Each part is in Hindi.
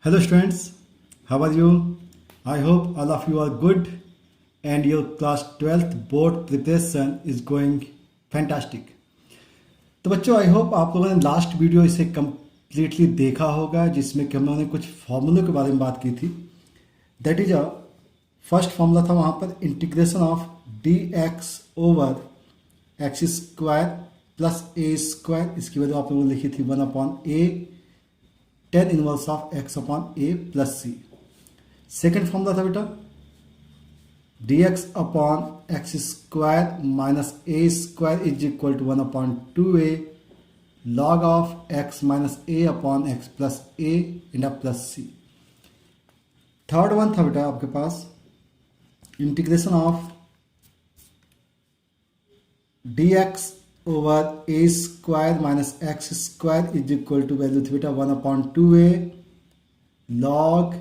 Hello students, how are you? I hope all of you are good and your class 12th board preparation is going fantastic. तो बच्चों आई होप आप लोगों ने लास्ट वीडियो इसे कम्प्लीटली देखा होगा जिसमें कि हम लोगों ने कुछ फॉर्मूलों के बारे में बात की थी. That is a first formula था वहाँ पर integration of D x over x square plus a square. इसकी वजह आप लोगों ने लिखी थी 1/a tan inverse of x upon a plus c. Second formula था बेटा d x upon x square minus A square is equal to 1/2a log of x minus a upon x plus a इंडा प्लस सी. थर्ड वन था बेटा आपके पास integration of D x over a square minus x square is equal to value थी बेटा 1/2a log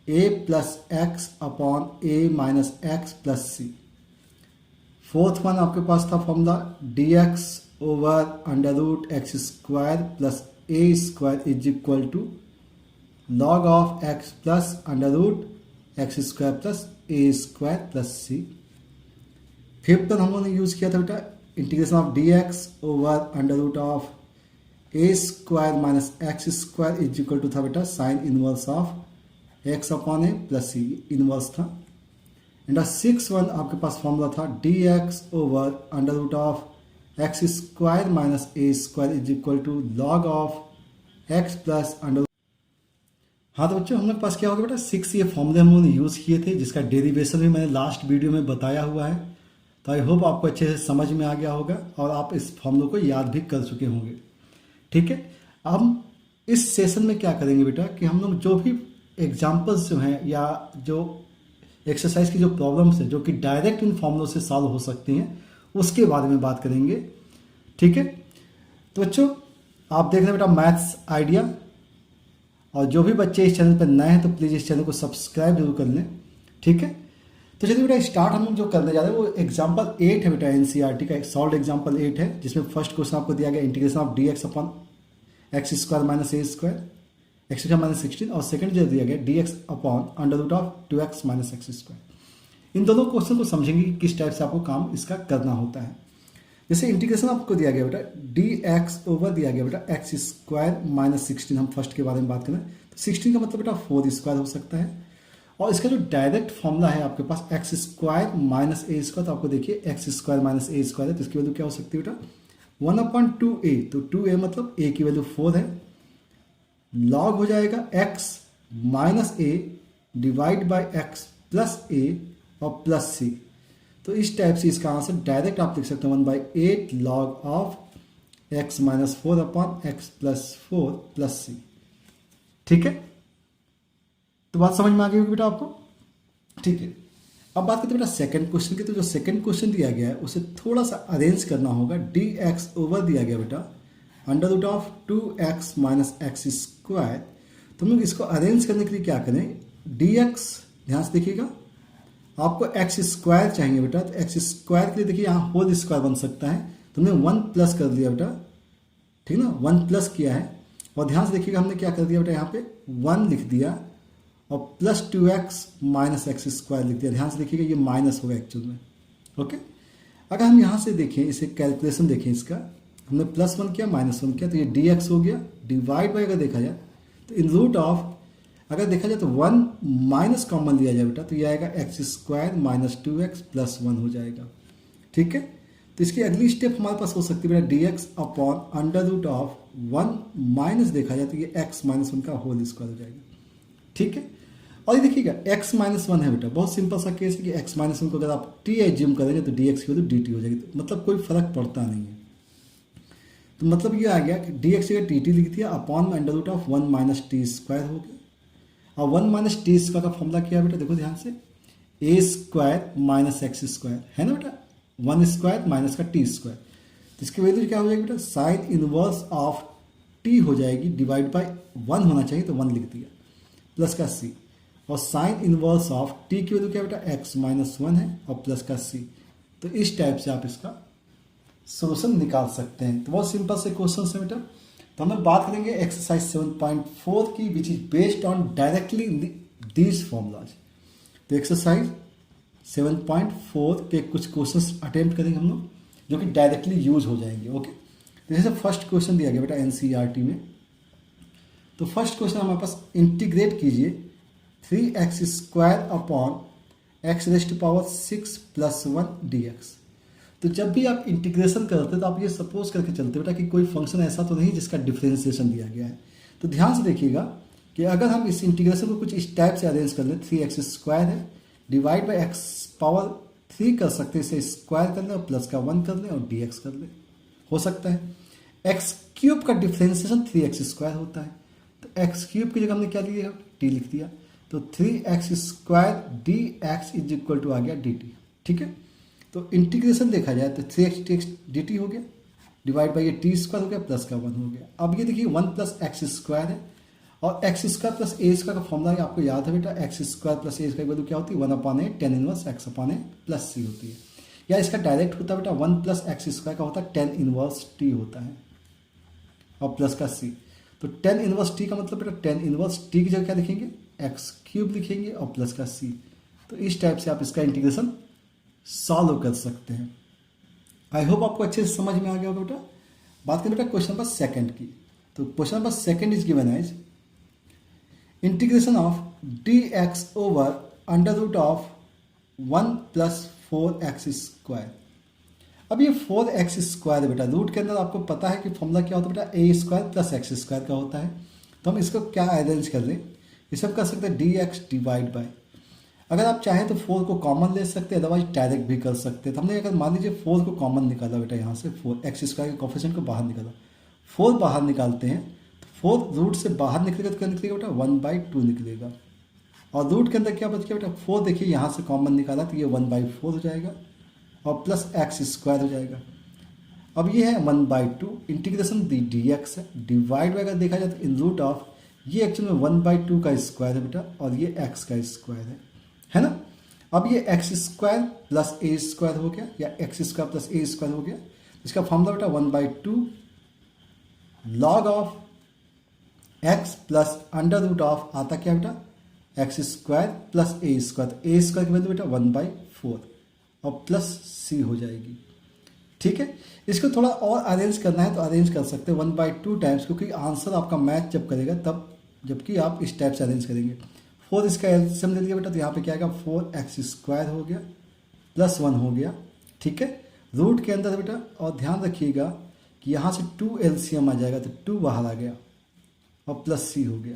a plus x upon a minus x plus c. Fourth one आपके पास था formula d x over under root x square plus a square is equal to log of x plus under root x square plus a square plus c. Fifth one हम लोगों ने यूज किया था बेटा integration of D x over under root of A square minus x square is equal to था बेटा sine inverse of X upon A plus C inverse था. एंड सिक्स वन आपके पास फॉर्मूला था D x over under root of x square minus A square is equal to log of x plus under. हाँ तो बच्चों हम लोग के पास क्या होगा बेटा 6 ये फॉर्मूले हम लोगों ने यूज़ किए थे जिसका डेरिवेशन भी मैंने लास्ट वीडियो में बताया हुआ है. तो आई होप आपको अच्छे से समझ में आ गया होगा और आप इस फॉर्मूले को याद भी कर चुके होंगे. ठीक है, अब हम इस सेशन में क्या करेंगे बेटा कि हम लोग जो भी एग्जाम्पल्स जो हैं या जो एक्सरसाइज की जो प्रॉब्लम्स हैं जो कि डायरेक्ट इन फॉर्मूलों से सॉल्व हो सकती हैं उसके बारे में बात करेंगे. ठीक है, तो बच्चों आप देख रहे हैं बेटा मैथ्स आइडिया, और जो भी बच्चे इस चैनल पर नए हैं तो प्लीज़ इस चैनल को सब्सक्राइब जरूर कर लें. ठीक है, तो चलिए बेटा स्टार्ट हम लोग जो करने जा रहे हैं वो एग्जाम्पल 8 है बेटा एनसीईआरटी का एक सॉल्व एग्जाम्पल 8 है जिसमें फर्स्ट क्वेश्चन आपको दिया गया integration of D x upon x square minus A square x square minus 16 और सेकंड जो दिया गया d x upon under root of 2x minus x square. इन दोनों क्वेश्चन को समझेंगे कि किस टाइप से आपको काम इसका करना होता है. जैसे इंटीग्रेशन आपको दिया गया बेटा डी एक्स ओवर दिया गया बेटा एक्स स्क्वायर माइनस 16. हम फर्स्ट के बारे में बात करें तो 16 का मतलब बेटा 4 स्क्वायर हो सकता है, और इसका जो डायरेक्ट फॉर्मूला है आपके पास एक्स स्क्वायर माइनस ए स्क्वायर. तो आपको देखिए एक्स स्क्वायर माइनस ए स्क्वायर है तो इसकी वैल्यू क्या हो सकती है बेटा 1/2a. तो 2a मतलब a की वैल्यू 4 है, लॉग हो जाएगा x minus a divide by x plus a और प्लस सी. तो इस टाइप से इसका आंसर डायरेक्ट आप लिख सकते हैं 1/8 log of x minus 4 upon x plus 4 plus c. ठीक है, तो बात समझ में आ गई होगी बेटा आपको. ठीक है, अब बात करते हैं बेटा सेकंड क्वेश्चन की. तो जो सेकंड क्वेश्चन दिया गया है उसे थोड़ा सा अरेंज करना होगा. डी एक्स ओवर दिया गया बेटा under root of 2x minus x square. तो हम लोग इसको अरेंज करने के लिए क्या करें, डी एक्स ध्यान से देखिएगा आपको एक्स स्क्वायर चाहिए बेटा. तो एक्स स्क्वायर के लिए देखिए यहाँ होल स्क्वायर बन सकता है तो हमने 1 प्लस कर दिया बेटा. ठीक ना, 1 प्लस किया है, और ध्यान से देखिएगा हमने क्या कर दिया बेटा यहाँ पे 1 लिख दिया और plus 2x minus x square लिख दिया. ध्यान से देखिएगा ये माइनस होगा एक्चुअल में. ओके, अगर हम यहाँ से देखें इसे कैलकुलेशन देखें इसका, हमने +1 किया -1 किया तो ये dx हो गया. डिवाइड बाई अगर देखा जाए तो इन रूट ऑफ अगर देखा जाए तो 1 माइनस कॉमन लिया जाए बेटा तो ये आएगा x square minus 2x plus 1 हो जाएगा. ठीक है, तो इसकी अगली स्टेप हमारे पास हो सकती है बेटा dx upon under root of 1 minus देखा जाए तो ये x माइनस 1 का होल स्क्वायर हो जाएगा. ठीक है, और ये देखिएगा x माइनस 1 है बेटा, बहुत सिंपल सा केस है कि x माइनस 1 को अगर आप t एज्यूम करेंगे तो dx की वैल्यू dt हो जाएगी. तो मतलब कोई फर्क पड़ता नहीं है. तो मतलब ये आ गया कि dx जगह dt लिख दिया upon under root of 1 minus T square हो गया. और 1 माइनस टी स्क्वायर का फॉर्मूला क्या है बेटा, देखो ध्यान से A square minus x square है ना बेटा, 1 स्क्वायर माइनस का टी स्क्वायर. तो इसकी वैल्यू क्या हो जाएगी बेटा साइन इनवर्स ऑफ टी हो जाएगी डिवाइड बाई 1 होना चाहिए तो 1 लिख दिया प्लस का सी. और साइन इनवर्स ऑफ टी की वैल्यू क्या बेटा x माइनस 1 है और प्लस का सी. तो इस टाइप से आप इसका सोल्यूशन निकाल सकते हैं. तो बहुत सिंपल से क्वेश्चन है बेटा. तो तो हम लोग बात करेंगे एक्सरसाइज 7.4 की, which is based on directly these formulas. तो एक्सरसाइज 7.4 के कुछ क्वेश्चंस अटेम्प्ट करेंगे हम लोग जो कि डायरेक्टली यूज हो जाएंगे। ओके, तो जैसे फर्स्ट क्वेश्चन दिया गया बेटा एनसीईआरटी में। तो फर्स्ट क्वेश्चन हमारे पास, इंटीग्रेट कीजिए 3x² अपॉन x⁻6 + 1 dx। तो जब भी आप इंटीग्रेशन करते हैं तो आप ये सपोज करके चलते बेटा कि कोई फंक्शन ऐसा तो नहीं जिसका डिफरेंशिएशन दिया गया है। तो ध्यान से देखिएगा कि अगर हम इस इंटीग्रेशन को कुछ इस टाइप से अरेंज कर लें, 3x² है डिवाइड बाई x⁻³ कर सकते हैं, इसे स्क्वायर कर लें और प्लस का 1 कर लें और dx कर लें, हो सकता है। x³ का डिफरेंशिएशन 3x² होता है, तो x³ की जगह हमने क्या लिया, t लिख दिया। तो 3x² dx is equal to आ गया dt। ठीक है, तो इंटीग्रेशन देखा जाए तो 3x dt हो गया डिवाइड बाई ये t² हो गया प्लस का 1 हो गया। अब ये देखिए 1 + x² है और x² + a² का फॉर्मूला आपको याद है बेटा, x² + a² की वैल्यू क्या होती है, 1/a tan inverse x/a + c होती है। या इसका डायरेक्ट होता है बेटा 1 + x² का होता है tan इनवर्स t होता है और प्लस का c। तो tan इनवर्स t का मतलब बेटा tan इनवर्स t की जगह क्या लिखेंगे, x³ लिखेंगे और प्लस का c। तो इस टाइप से आप इसका इंटीग्रेशन सॉल्व कर सकते हैं। आई होप आपको अच्छे से समझ में आ गया होगा बेटा। बात करें बेटा क्वेश्चन नंबर सेकंड की। तो question number second is given as integration of dx over √1 + 4x²। अब ये 4x² है बेटा, रूट के अंदर आपको पता है कि फॉर्मूला क्या होता है बेटा, a² + x² का होता है। तो हम इसको क्या अरेंज कर लें, इसे हम कर सकते हैं dx डिवाइड बाय, अगर आप चाहें तो 4 को कॉमन ले सकते हैं, अदरवाइज डायरेक्ट भी कर सकते हैं। तो हमने अगर मान लीजिए 4 को कॉमन निकाला बेटा, यहाँ से 4x² के कोफिशिएंट को बाहर निकाला, 4 बाहर निकालते हैं तो 4 रूट से बाहर निकलेगा तो क्या निकलेगा बेटा, 1/2 निकलेगा। और रूट के अंदर क्या बच गया बेटा, 4 देखिए यहाँ से कॉमन निकाला तो ये 1/4 हो जाएगा और प्लस x² हो जाएगा। अब ये है 1/2 इंटीग्रेशन dx है, डिवाइड अगर देखा जाए तो इन रूट ऑफ, ये एक्चुअली में 1/2 का स्क्वायर है बेटा और ये x का स्क्वायर है ना। अब ये x² + a² हो गया या x² + a² हो गया। इसका फॉर्मूला बेटा 1/2 log of x plus √ of आता क्या बेटा, x² + a²। तो a² की वैल्यू बेटा 1/4 और प्लस c हो जाएगी। ठीक है, इसको थोड़ा और अरेंज करना है तो अरेंज कर सकते हैं 1/2 टाइम्स, क्योंकि आंसर आपका मैच जब करेगा तब, जबकि आप इस टाइप से अरेंज करेंगे। 4 इसका एलसीएम ले लिया बेटा, तो यहाँ पे क्या आएगा 4x² हो गया प्लस 1 हो गया। ठीक है, रूट के अंदर बेटा, और ध्यान रखिएगा कि यहाँ से 2 एलसीएम आ जाएगा, तो 2 बाहर आ गया और प्लस c हो गया।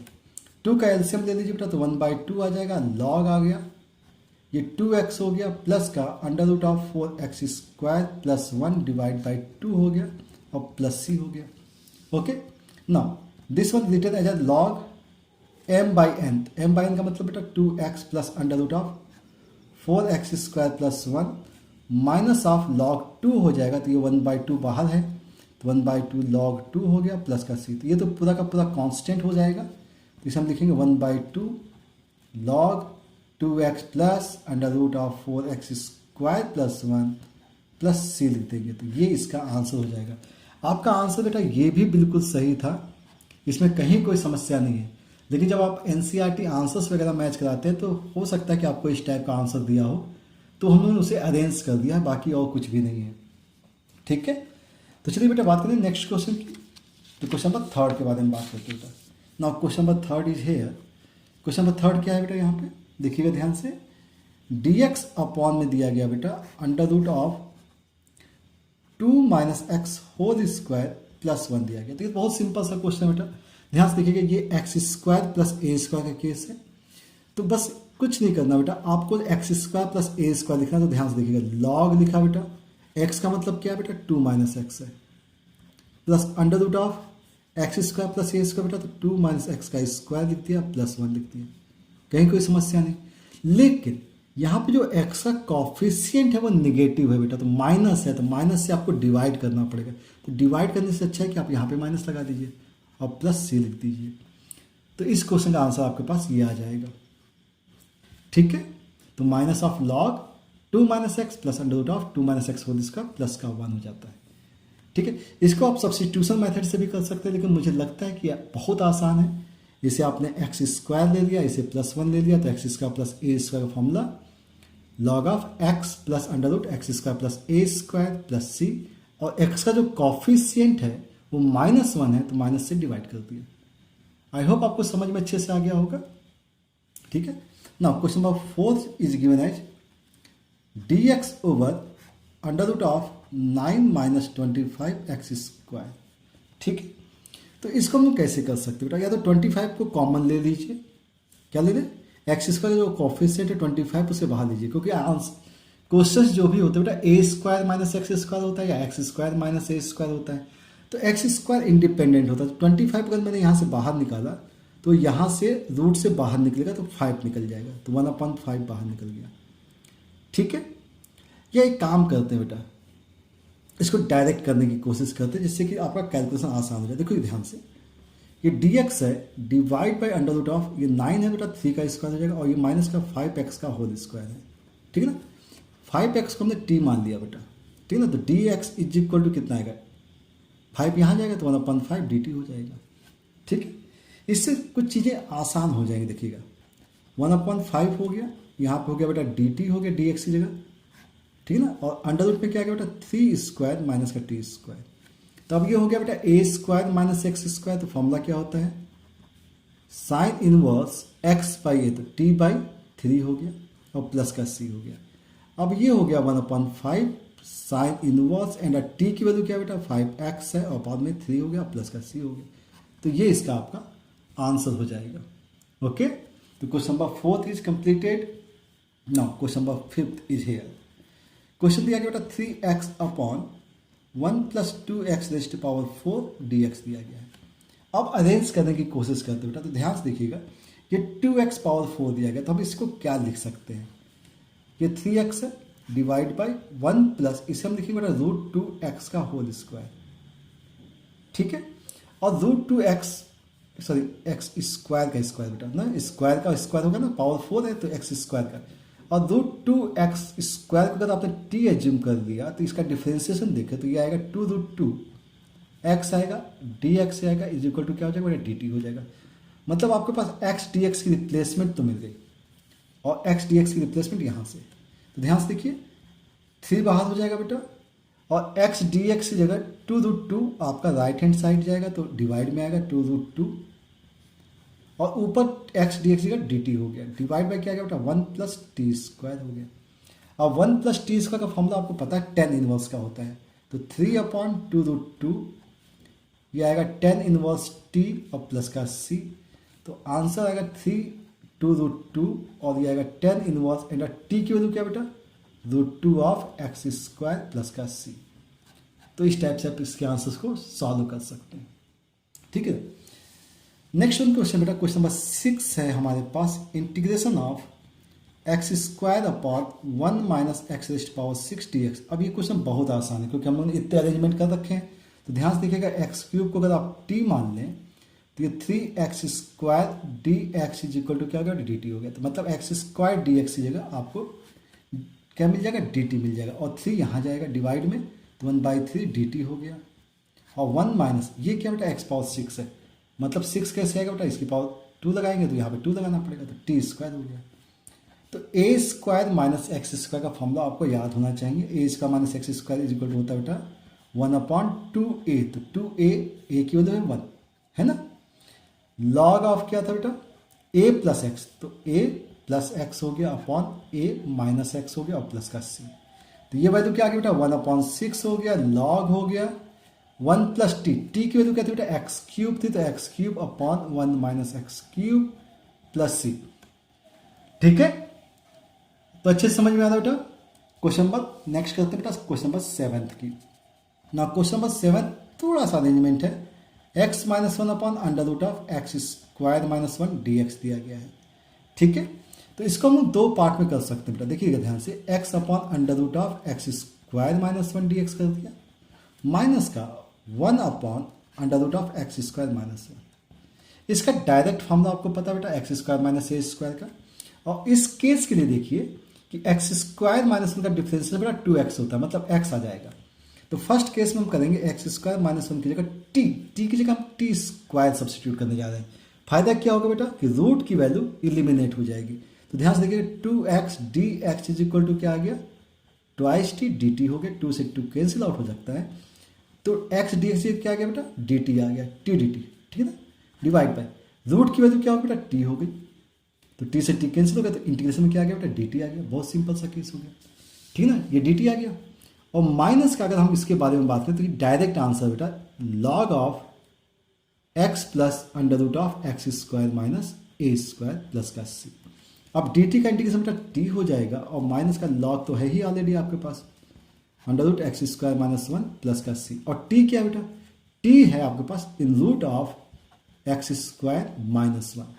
2 का एलसीएम ले लीजिए बेटा, तो 1/2 आ जाएगा, लॉग आ गया, ये 2x हो गया प्लस का √ 4x² + 1 डिवाइड बाई 2 हो गया और प्लस c हो गया। Okay, now this one written as a log m/n। m/n का मतलब बेटा 2x plus √ 4x² + 1 minus of log 2 हो जाएगा, तो ये 1/2 बाहर है, तो 1/2 log 2 हो गया प्लस का c। तो ये तो पूरा का पूरा कांस्टेंट हो जाएगा, तो इसे हम लिखेंगे 1/2 log 2x plus √ 4x² + 1 plus c लिख देंगे। तो ये इसका आंसर हो जाएगा। आपका आंसर बेटा ये भी बिल्कुल सही था, इसमें कहीं कोई समस्या नहीं है। लेकिन जब आप एनसीईआरटी आंसर्स वगैरह मैच कराते हैं तो हो सकता है कि आपको इस टाइप का आंसर दिया हो, तो हमने उसे अरेंज कर दिया है, बाकी और कुछ भी नहीं है। ठीक है, तो चलिए बेटा बात करें नेक्स्ट क्वेश्चन की। तो क्वेश्चन नंबर 3 के बारे में बात करते हैं बेटा। Now question number 3 is here. Question number 3 क्या है बेटा, यहाँ पे देखिएगा ध्यान से, dx अपॉन में दिया गया बेटा √ 2 - x² + 1 दिया गया। तो ये बहुत सिंपल सा क्वेश्चन है बेटा, ध्यान से देखिएगा, ये x² + a² का केस है। तो बस कुछ नहीं करना बेटा, आपको x² + a² लिखना है। तो ध्यान से देखिएगा, लॉग लिखा बेटा, x का मतलब क्या है बेटा 2 - x है, प्लस √ x² + a² बेटा, तो 2 - x का स्क्वायर लिख दिया प्लस 1 लिख दिया, कहीं कोई समस्या नहीं। लेकिन यहाँ पे जो x का कॉफिशिएंट है वो निगेटिव है बेटा, तो माइनस है, तो माइनस से आपको डिवाइड करना पड़ेगा। तो डिवाइड करने से अच्छा है कि आप यहाँ पे माइनस लगा दीजिए और प्लस c लिख दीजिए। तो इस क्वेश्चन का आंसर आपके पास ये आ जाएगा। ठीक है, तो minus of log 2 - x plus √ 2 - x whole इसका प्लस का 1 हो जाता है। ठीक है, इसको आप सब्स्टिट्यूशन मेथड से भी कर सकते हैं, लेकिन मुझे लगता है कि बहुत आसान है। इसे आपने एक्स स्क्वायर ले लिया, इसे +1 ले लिया, तो x square plus a square का formula log of x plus under root x square plus a square plus c, और एक्स का जो कॉफिशियंट है वो -1 है, तो माइनस से डिवाइड कर दिया। आई होप आपको समझ में अच्छे से आ गया होगा। ठीक है, now question number 4 is given as dx over under root of 9 - 25 X square. ठीक है, तो इसको हम लोग कैसे कर सकते हैं बेटा, या तो 25 को कॉमन ले लीजिए, क्या ले लें, एक्स स्क्वायर जो कॉफिशिएंट है 25 उसे बाहर लीजिए, क्योंकि क्वेश्चन जो भी होते हैं बेटा ए स्क्वायर माइनस एक्स स्क्वायर होता है या एक्स स्क्वायर माइनस ए स्क्वायर होता है, तो एक्स स्क्वायर इंडिपेंडेंट होता है। तो 25 अगर मैंने यहाँ से बाहर निकाला तो यहाँ से रूट से बाहर निकलेगा तो 5 निकल जाएगा, तो 1/5 बाहर निकल गया। ठीक है, ये एक काम करते हैं बेटा, इसको डायरेक्ट करने की कोशिश करते हैं जिससे कि आपका कैलकुलेशन आसान हो जाए। देखो ध्यान से, ये dx है divide by under root of, ये 9 है बेटा 3 का स्क्वायर हो जाएगा, और ये माइनस का 5x का होल स्क्वायर है। ठीक है ना, 5x को हमने t मान लिया बेटा। ठीक है ना, तो dx इज इक्वल टू कितना आएगा, 5 यहाँ जाएगा तो 1/5 dt हो जाएगा। ठीक है, इससे कुछ चीज़ें आसान हो जाएंगी। देखिएगा 1/5 हो गया, यहाँ पे हो गया बेटा dt हो गया dx की जगह। ठीक है ना, और अंडर रूट में क्या आ गया बेटा 3 स्क्वायर माइनस का t स्क्वायर। तो अब ये हो गया बेटा ए स्क्वायर माइनस एक्स स्क्वायर, तो फॉर्मूला क्या होता है, साइन इनवर्स एक्स बाई ए, तो t/3 हो गया और प्लस का c हो गया। अब ये हो गया 1/5 साइन इनवर्स एंड t की वैल्यू क्या बेटा 5x है, और बाद में 3 हो गया प्लस का c हो गया। तो ये इसका आपका आंसर हो जाएगा। ओके, तो question number 4 is completed. Now question number 5 is here. Question दिया गया बेटा 3x अपॉन 1 + 2x raised to power 4 dx दिया गया है। अब अरेंज करने की कोशिश करते बेटा, तो ध्यान से देखिएगा, ये 2x पावर 4 दिया गया, तो हम इसको क्या लिख सकते हैं, ये 3x है डिवाइड बाई 1 प्लस, इसे हम लिखेंगे बेटा √2x का होल स्क्वायर। ठीक है, और x स्क्वायर का स्क्वायर बेटा ना, स्क्वायर का स्क्वायर होगा ना, पावर 4 है तो x स्क्वायर का, और √2x स्क्वायर को अगर आपने t एज्यूम कर लिया तो इसका डिफ्रेंसिएशन देखें तो ये आएगा 2√2x आएगा, dx आएगा इज इक्वल टू क्या हो जाएगा बेटा dt हो जाएगा। मतलब आपके पास x dx की रिप्लेसमेंट तो मिल गई, और x dx की रिप्लेसमेंट यहाँ से, तो ध्यान से देखिए 3 बाहर हो जाएगा बेटा, और x dx की जगह 2√2 आपका राइट हैंड साइड जाएगा तो डिवाइड में आएगा 2√2, और ऊपर x dx की जगह dt हो गया, डिवाइड बाई क्या आ गया बेटा 1 + t स्क्वायर हो गया। अब 1 + t स्क्वायर का फॉर्मूला आपको पता है tan इनवर्स का होता है, तो 3/2√2 ये आएगा tan इनवर्स t और प्लस का c, तो आंसर आएगा 3/2√2, और ये आएगा tan इनवर्स एंड t की वैल्यू क्या बेटा √2 ऑफ x स्क्वायर प्लस का c। तो इस टाइप से आप इसके आंसर्स को सॉल्व कर सकते हैं। ठीक है, नेक्स्ट क्वेश्चन बेटा क्वेश्चन नंबर 6 है हमारे पास, integration of x square upon 1 - x raised to power 6 dx। अब ये क्वेश्चन बहुत आसान है क्योंकि हम लोगों ने इतने अरेंजमेंट कर रखे हैं, तो ध्यान से देखिएगा x³ को अगर आप t मान लें तो ये 3x² dx is equal to क्या हो गया dt हो गया, तो मतलब x² dx की जगह आपको क्या मिल जाएगा dt मिल जाएगा, और 3 यहाँ जाएगा डिवाइड में तो 1/3 dt हो गया, और 1 माइनस ये क्या बेटा x पावर 6 है, मतलब 6 कैसे आएगा बेटा इसकी पावर 2 लगाएंगे तो यहाँ पे 2 लगाना पड़ेगा, तो t स्क्वायर हो गया। तो a square minus x square का फॉर्मूला आपको याद होना चाहिए, a square minus x square is equal to होता है बेटा 1/2a, तो 2a a की वैल्यू है 1 है ना, लॉग ऑफ क्या था बेटा a प्लस एक्स, तो a प्लस एक्स हो गया अपॉन a माइनस एक्स हो गया और प्लस का c, तो ये वैल्यू क्या आ गया बेटा 1/6 हो गया, लॉग हो गया 1 + t, t की वैल्यू क्या थी बेटा x³ थी, तो x³ upon 1 - x³ plus c। ठीक है, तो अच्छे से समझ में आ रहा बेटा। क्वेश्चन नंबर नेक्स्ट करते हैं बेटा क्वेश्चन नंबर 7 की। ना क्वेश्चन नंबर 7 थोड़ा सा अरेंजमेंट है, x - 1 upon under root of x² - 1 dx दिया गया है। ठीक है, तो इसको हम दो पार्ट में कर सकते हैं बेटा, देखिएगा ध्यान से, x upon under root of x² - 1 dx कर दिया, माइनस का 1 upon under root of x² - 1। इसका डायरेक्ट फॉर्मूला आपको पता है बेटा x² - a² का, और इस केस के लिए देखिए कि x² - 1 का डिफरेंशियल बेटा 2x होता है, मतलब x आ जाएगा, तो फर्स्ट केस में हम करेंगे एक्स स्क्वायर माइनस वन की जगह टी की जगह हम टी स्क्वायर सब्सिट्यूट करने जा रहे हैं। फायदा क्या होगा बेटा कि रूट की वैल्यू इलिमिनेट हो जाएगी। तो ध्यान से देखिए 2x dx is equal to क्या आ गया, ट्वाइस टी डी टी हो गया, 2 से 2 कैंसिल आउट हो सकता है। तो x dx क्या आ गया बेटा, डी टी आ गया, टी डी टी, ठीक है ना, डिवाइड बाय रूट की वैल्यू क्या होगी बेटा, टी हो गई। तो टी से टी कैंसिल हो गया, तो इंटीग्रेशन में क्या आ गया बेटा, डी टी आ गया। बहुत सिंपल सा केस हो गया, ठीक है ना, ये डी टी आ गया। और माइनस का अगर हम इसके बारे में बात करें तो ये डायरेक्ट आंसर बेटा log of x plus under root of x square minus A square plus का सी। अब डी टी का इंटीग्रेशन बेटा टी हो जाएगा और माइनस का लॉग तो है ही ऑलरेडी आपके पास, under root x square minus one plus का सी। और टी क्या है बेटा, टी है आपके पास in root of x square minus one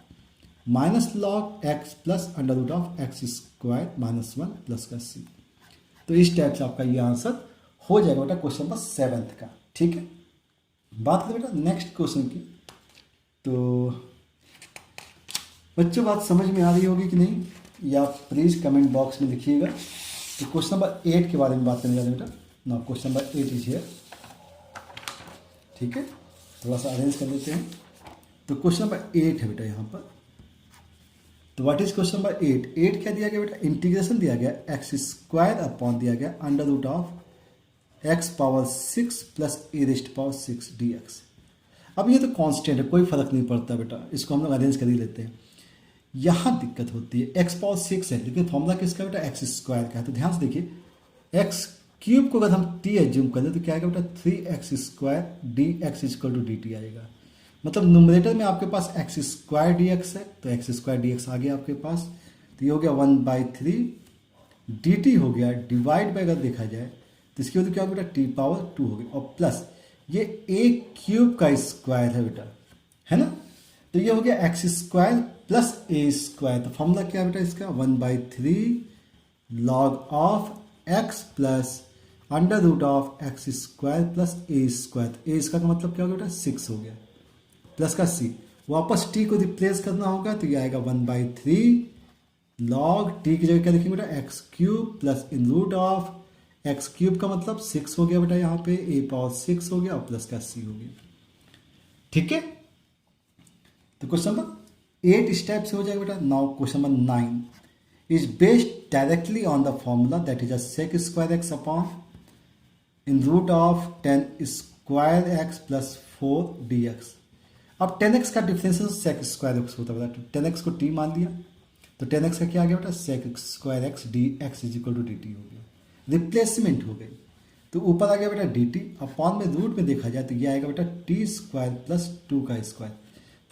minus log x plus under root of x square minus one plus का सी। तो इस टाइप से आपका ये आंसर हो जाएगा बेटा क्वेश्चन नंबर 7 का, ठीक है। बात करें बेटा नेक्स्ट क्वेश्चन की, तो बच्चों बात समझ में आ रही होगी कि नहीं, या प्लीज़ कमेंट बॉक्स में लिखिएगा। तो क्वेश्चन नंबर 8 के बारे में बात करने जा रहे हैं बेटा। ना क्वेश्चन नंबर 8 इज हियर, ठीक है, थोड़ा सा अरेंज कर लेते हैं। तो क्वेश्चन नंबर 8 है बेटा यहाँ पर। तो व्हाट इज क्वेश्चन नंबर 8? 8 क्या दिया गया बेटा, इंटीग्रेशन दिया गया एक्स स्क्वायर अपॉन दिया गया under root of x power 6 plus a raised power 6 d x. अब ये तो कांस्टेंट है, कोई फर्क नहीं पड़ता बेटा, इसको हम लोग अरेंज कर ही लेते हैं। यहाँ दिक्कत होती है, एक्स पावर 6 है लेकिन फॉर्मूला किसका बेटा, एक्स स्क्वायर का है। तो ध्यान से देखिए एक्स क्यूब को अगर हम टी एज्यूम कर ले तो क्या आएगा बेटा, 3x square d x equal to d t आएगा। मतलब न्यूमरेटर में आपके पास एक्स स्क्वायर डी एक्स है, तो एक्स स्क्वायर डी एक्स आ गया आपके पास। तो ये हो गया 1/3 डी टी हो गया, डिवाइड बाय अगर देखा जाए तो इसकी वजह क्या होगा बेटा, टी पावर 2 हो गई, और प्लस ये ए क्यूब का स्क्वायर है बेटा, है ना। तो ये हो गया x square plus a square. तो फॉर्मूला क्या है बेटा इसका, 1/3 log of x plus under root of x square plus a square. A square का मतलब क्या हो गया बेटा, 6 हो गया, प्लस का सी। वापस टी को रिप्लेस करना होगा तो ये आएगा 1/3 लॉग टी की जगह क्या लिखेंगे बेटा, x cube plus in root of x cube का मतलब 6 हो गया बेटा, यहाँ पे ए पावर 6 हो गया और प्लस का सी हो गया, ठीक है। तो क्वेश्चन नंबर 8 इस टाइप से हो जाएगा बेटा। Now question number 9 is based directly on the formula that is a sec square x upon in root of 10 square x plus 4 d x. अब 10x का डिफरेंशियल सेक स्क्वायर एक्स होता है, तो 10x को t मान लिया, तो 10x का क्या आ गया बेटा, sec square x d x is equal to d t हो गया, रिप्लेसमेंट हो गई। तो ऊपर आ गया बेटा डी टी, अपॉन में रूट में देखा जाए तो ये आएगा बेटा टी स्क्वायर प्लस 2 का स्क्वायर।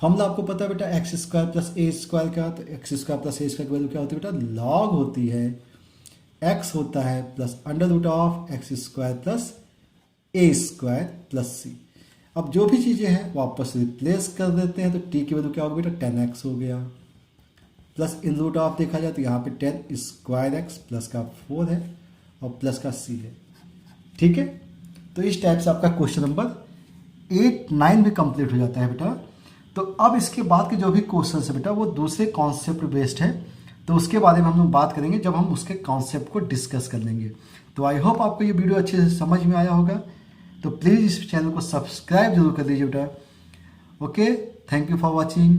फॉर्मूला आपको पता है बेटा x square plus a square का, तो x square plus a square की वैल्यू क्या होती है बेटा, लॉग होती है एक्स होता है plus under root of x square plus a square plus c. अब जो भी चीज़ें हैं वापस रिप्लेस कर देते हैं, तो टी की वैल्यू क्या होगी बेटा, 10x हो गया, प्लस इन रूट ऑफ देखा जाए तो यहाँ पे 10 स्क्वायर एक्स प्लस का 4 है और प्लस का सी है, ठीक है। तो इस टाइप से आपका क्वेश्चन नंबर 8, 9 भी कंप्लीट हो जाता है बेटा। तो अब इसके बाद के जो भी क्वेश्चन है बेटा वो दूसरे कॉन्सेप्ट बेस्ड है, तो उसके बारे में हम लोग बात करेंगे जब हम उसके कॉन्सेप्ट को डिस्कस कर लेंगे। तो आई होप आपको ये वीडियो अच्छे से समझ में आया होगा। तो प्लीज़ इस चैनल को सब्सक्राइब जरूर कर लीजिए बेटा। Okay, thank you for watching.